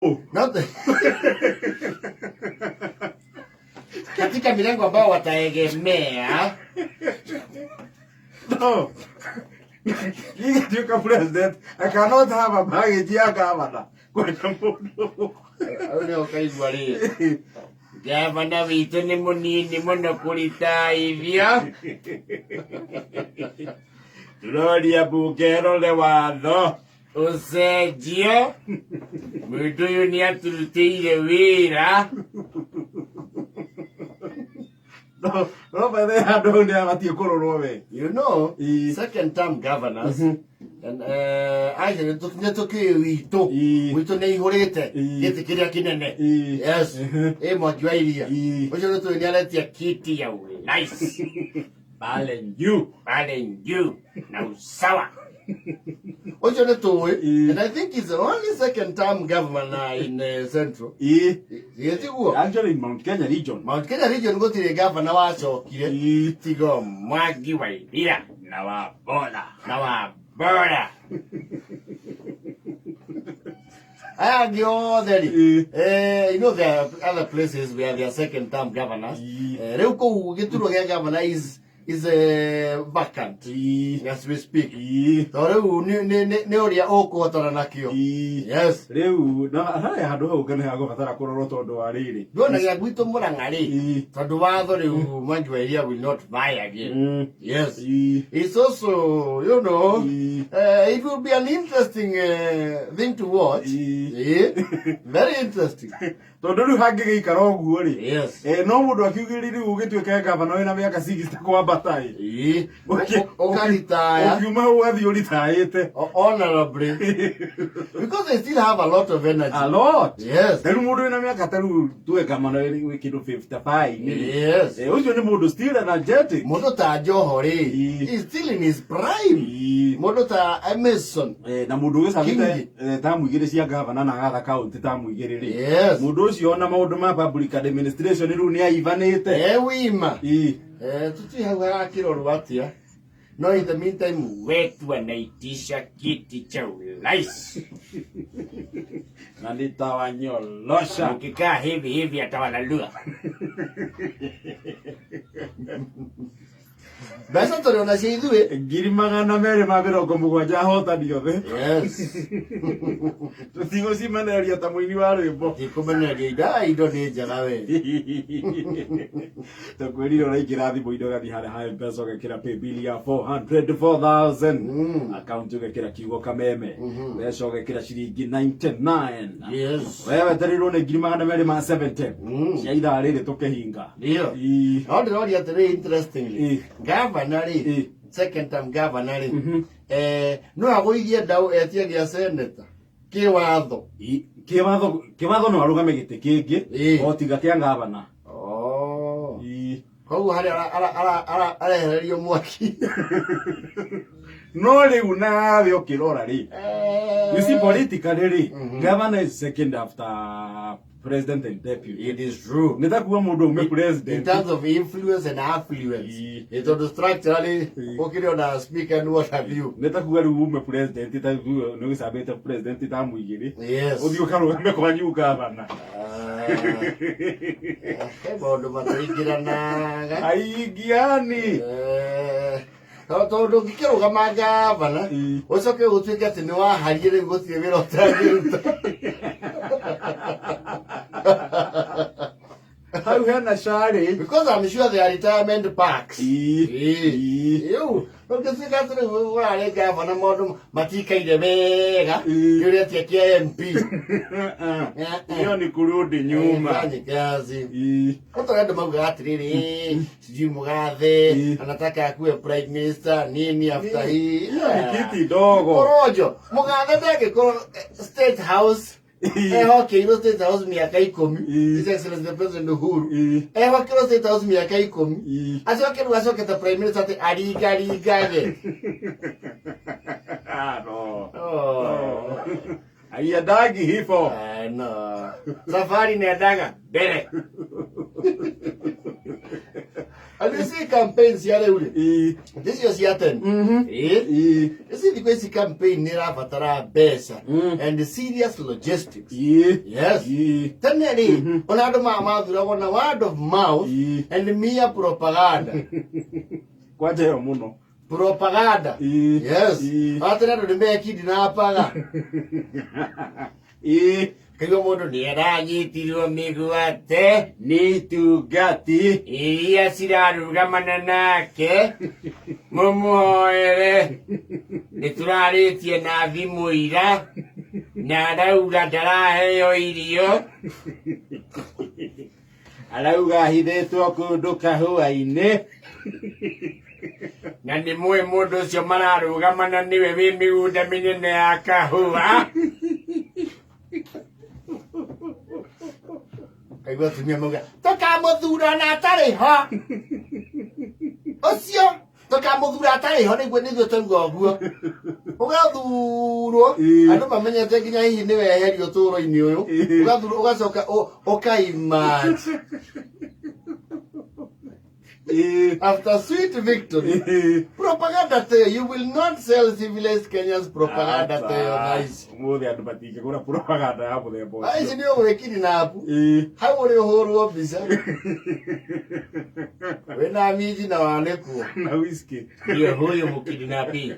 Oh, nothing. Katika milengo ambao wataegemea. No. You president. I cannot have a baggage ya governor. Gavana witũ nĩ mũnini mũno kũritaithia. Turoria mbunge rore watho ũcenjio. Mũndũ ũyũ nĩ atũrutĩire wĩra. No, by the handle they have to go. You know, second term governors, and I took we to name Horete, get the Kiriakinene. Yes, Mojuaria. But you're to reality a kitty away. Nice. Balling you. Now, sour. What you're doing, and I think it's the only second term governor in Central. Actually, Mount Kenya region. Mount Kenya region go to the governor also. Tigo Magi way. Here. Now a border. I argue that you know there are other places where there are second term governors. Reuko get to the governor is vacant as we speak. So neoria okotara nakio. Yes. Reu na haya hado ho gane hago fatara kororo tondu ariri. Ndona ya gwito murangari. Tondu watho riu Mwangi area will not buy again. Yes. It's also, you know, it will be an interesting thing to watch. Very interesting. Tondu riu hangige ikara oguo ri. Yes. No mundu akiugiriri ugituike governor wina miaka 60 kwa batai. Okaritaya. Okiuma wathi uritaite. Honorably. Because they still have a lot of energy. A lot. Yes. Riu mundu wina miaka taru tuwe governor wi kindu 55. Yes. Ucio ni mundu still energetic. Mundu ta Joho ri. He's still in his prime. Mundu ta Emerson. Na mundu gisabite tamu igire cia governor na agatha county tamu igire ri. Yes. Mundu ucio na maundu ma public administration riu ni aivanite. Wima. Tuti hawa kiroro atia. No, in the meantime, wetu anaitisha kiti cha urais. Na nitawanyolosha. Ukikaa hivi atawalalua. Besa tuliona ithue ngiri magana mere ma mirongo mugwanja hotani othe. Yes. Tutigo cimeneria ta muini wa rwimbo. Ikumeneria indo ni njega we. Takwirire uraikira thimu indo gathi hare ha mpesa ugekira paybill ya 404,000. Account ugekira kiugo kameme. Mbeca ugekira ciringi 99. Yes. Wewe tarirwo ni ngiri magana mere ma 70. Cia ithaa riri tukihinga. Ndio. No ndĩroria atĩrĩ interestingly. Governor second term governor no agũithie ndau etie gĩa senator kĩwatho no arugame gĩtĩ kĩngĩ o tiga kĩa governor. Koguo harĩ arehererio mwaki. No rĩu nawe ũkĩrora rĩ. You see politically rĩ, governor is second after president and deputy. It is true. Nitakuwa mundu ume president. In terms of influence and affluence. It's on the structurally. Okiri na speaker and what have you. Nitakuwa riu ume president. Nitakuwa no gisabete president tamu igiri. Yes. Uthio karo ume kwa nyuka bana. Bondo mataigirana. Aigiani. Tondu ngikirugama gavana ucoke gutuike ati ni waharire riu gutie wira utagiruta. How hena shari? Because I'm sure they are retirement parks. You. Look at the urare gavana maundu matikaire wega yuria tia kia MP. Iyo ni kurudi nyuma. Ni kazi. Koto ndo mauga atiriri sijui Mugathe anataka akuwe prime minister nini after hii. Kiti dogo. Korojo Mugathe ndagiko State House. Okay, you State House miaka 10. His Excellency the President Uhuru. Kilo State House miaka 10. Asoke the Prime Minister ati arigage. No. Aiadagi hifo. No. Safari ni adaga. Bere. And you see campaigns here ule. This is your turn. You see the basic campaign nira fatara besa and the serious logistics. Yes. Taneri onado mama dura wana word of mouth and the mere propaganda. Kwaje yo muno. Propaganda. Yes. Atena do mbeki dinapaga. Kego modo ni araji tiro miguate Ni tugati. iya siraru gamana ke momoere niturari tie na vimuira na rauga ndaraheyo irio Arauga hithetwo kundu kahua-ini. na ni mwe mundu ucio mararugamana niwe wi migunda minene ya kahua kaigua tumia muga tokamuthura atari ho ucio tokamuthura atari ho niguo nithuo tauga uguo ugathurwo andu mamenyete nginya hihi niwe eherio turo-ini uyu ugathurwo ugacoka ukaimat after sweet victory. Propaganda tayo. You will not sell civilized Kenyans propaganda tayo, guys. Muthi andu matinge kura propaganda ya muthemba ucio. Aici ni ugwikiri na apu. Hau uri uhurwo mbica. Wena miji na wanekuo. Na whisky. Ndio huyo mukidinapi.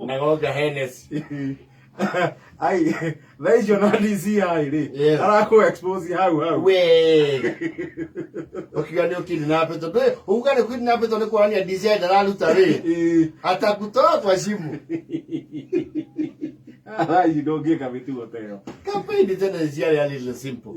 Na goga Hennessy. Ai, thaicio no DC hai ri. Arako expose hau. We. Ukiwa ni ukidinapi to. Uga ni kidinapi to ni kwani DC ndararuta ri. Atakutoa kwa simu. Ai, ndongeka mitugo tayo. Campaign tena is a little simple.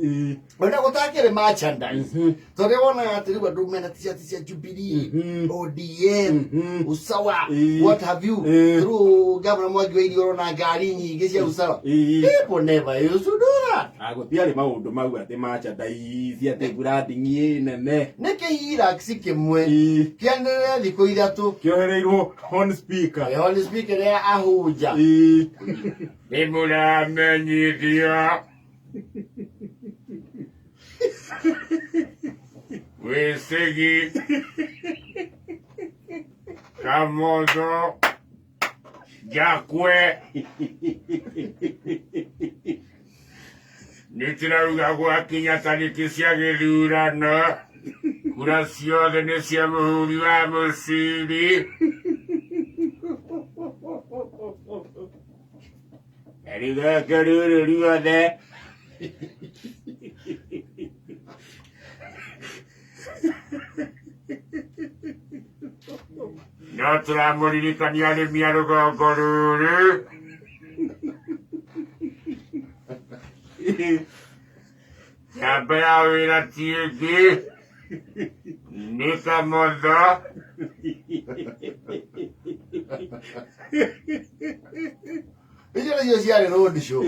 Wena gutakire merchandise. Tore wona atiri wa dumena tisia Jubilee, ODM, Usawa, what have you? Through Governor Mwangi wa Irio na ngari nyingi cia Usawa. People never used to do that. Agutiari maundu mau ati merchandise ati branding nene. Neke hira kimwe. Kiendelea thiko ithatu. Kiohereirwo on speaker. On speaker ya ahuja. Nimula menyidia. Wesegi. Kamodo. Jakwe. Nitiraruga gwa Kenyatta cia githurano. Kura ciothe nĩ cia mũhuri wa mũciri. Eriga karuru ruothe. No tũramũririkania arĩmi a rũgongo rũrũ. Nyamba ya wĩra ti ĩngĩ nĩ Kamotho. Ijoro hiyo ciarĩ road show.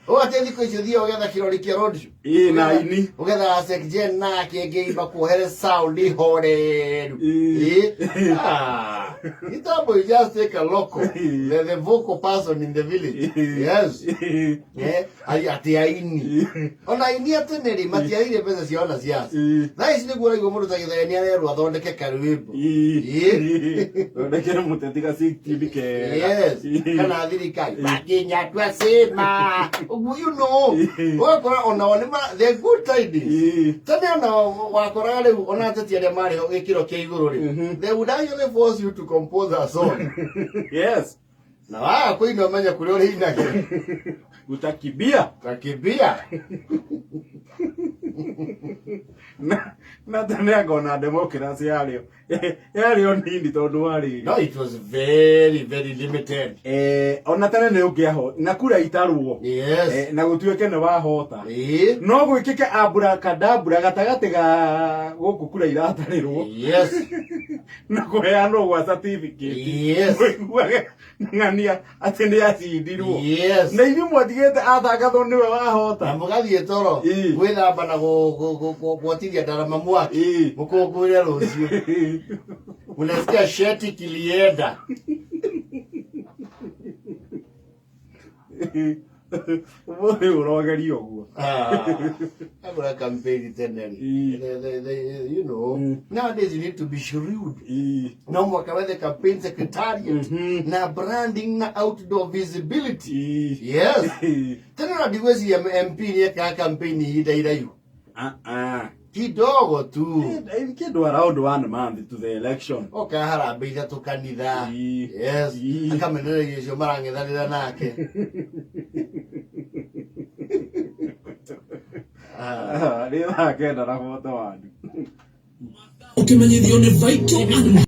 Ũgate thikũ icio thia ũgetha kĩrori kĩa road show. Na ini. Ũgetha Sekjen na kĩngĩimba kuohere sound horeru. Itambo, you just take a local, the vocal person in the village. Yes. Ati aini. Ona aini ateneri matiaire pesa ciona ciaci. Na ici nĩguo raigua mũndũ ta Gĩthaiga nĩarerwo athondeke karwĩmbo. Thondekere mũteti ga 60 ke. Yes. Kana thirikari. Nginya twacima. You know. Wakora ona wanima the good tidings. Tena ona wakora rĩu ona ateti arĩa marĩ ho gĩkĩro kĩa igũrũ rĩ. They would actually force you to compose a song. Yes. Na wao kwĩna menya kũrĩa ũrĩ inake. Utakibia. Utakibia. Na tena ngona democracy yario. Yario nini tondu wari. No, it was very very limited. Ona tena nĩ ũngĩaho na kura itarwo. Yes. Na gũtuĩke nĩ wahota. No gwĩkĩke abracadabra gatagatĩ ga gũkũ kura iratarĩrwo. Yes. Na kũheanwo gwa certificate. Yes. Ng'ania atĩ nĩ acindirwo. Yes. Na inyuĩ mwatigĩte atangathwo nĩwe wahota. Na mũgathiĩ toro gwĩthamba na gwotithia ndarama mwaki mũkũngũĩre rũciũ. Unasikia sheti kilienda. Umuthi urogeria uguo. Agora campaign teneri. You know, nowadays you need to be shrewd. No mwaka wethe campaign secretariat na branding na outdoor visibility. Yes. Tena na diwezi ya MP ni ya campaign hii yu. Kidogo tu. Kido around 1 month to the election. Harambe ithatu kanitha. Yes. Akamenere yecio marang'ethanĩra nake. Rĩtha kenda na moto wanyu. Ukimenyithio nĩ Vital